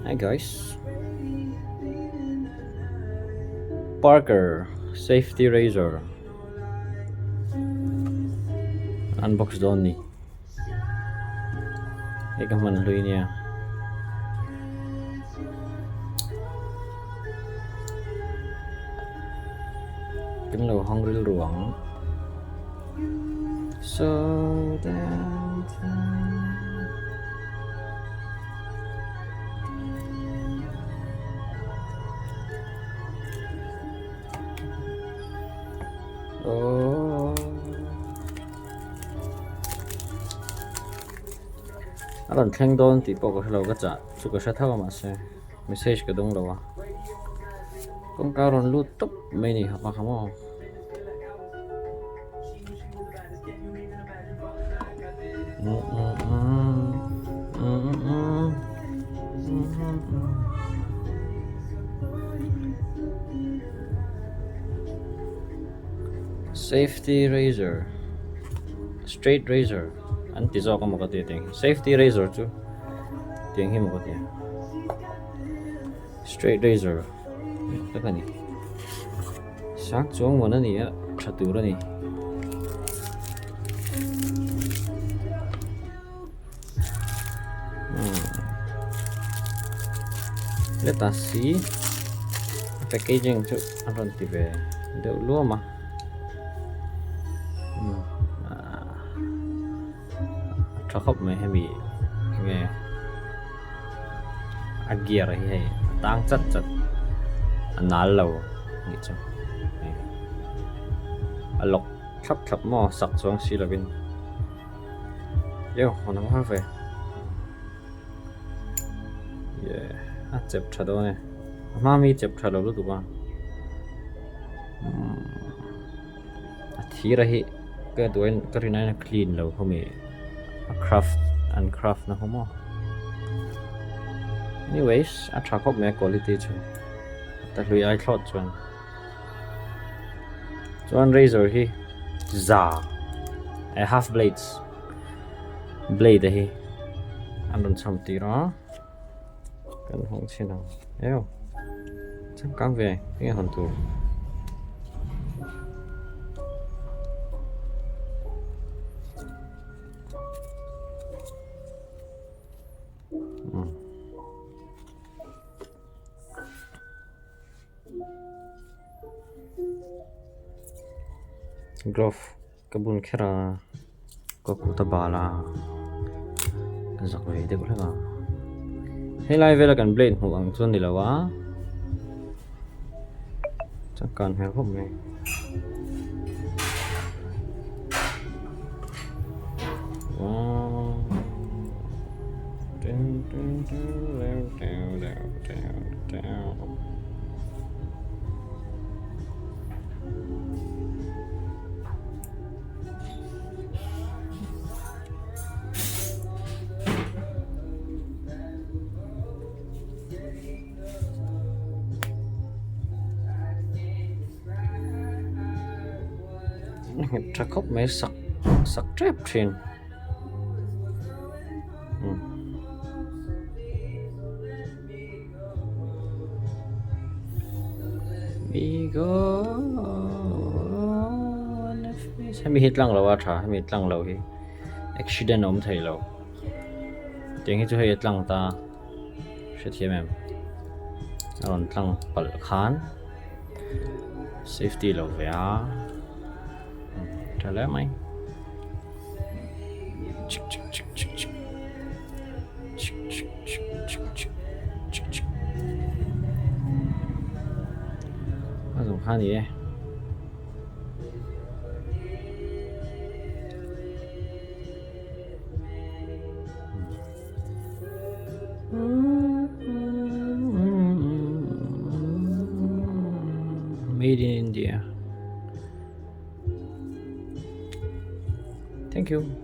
Hi guys. Parker safety razor. Unbox doon ni. Ikaw man luy niya. Cái lầu hong ril ruộng. So that oh aron thleng don ti po ko hlo ka cha chu ka tha ma se message ka dong lo wa kong karon lut top mai ni ha pa khamo safety razor straight razor an ti zo ka mo ka ti ting safety razor chu tiếng hi mo ka ti straight razor ka ka ni sak chuang mo na ni a tha tu ra ni let us see packaging chu aron ti ve deu lo ma cho khóc mày hay bị nghe ăn kia rồi hay tăng chất chất ăn nál lâu nghĩ chung ăn lọc khắp khắp mò sặc xuống xí là bên yêu hoàn hảo về yeah chụp chặt đâu nè mami chụp chặt đâu lúc tụi bạn thì ra hi cái tụi cái này là clean lâu không bị craft and craft na homo anyways a tra khop me quality chu ta lui ai thot chuan razor hi za a half blade hi andon cham ti ra kan hong chin ang eo cham kang ve nge hon tu glove kabun khera ko ta bala kan zak ve de ko la helai vela kan blade hu ang chon ni lawa chakan he hom me tra khóc mấy sặc trap trên we go hay mi hit lang lâu à hay mi hit lang lâu hi accident ôm thấy lâu tiếng hi chu hay hit lang ta sẽ thiêm em rồi lang bal khan safety lâu về à trả lời mày dùng khan gì đây made in India. Thank you.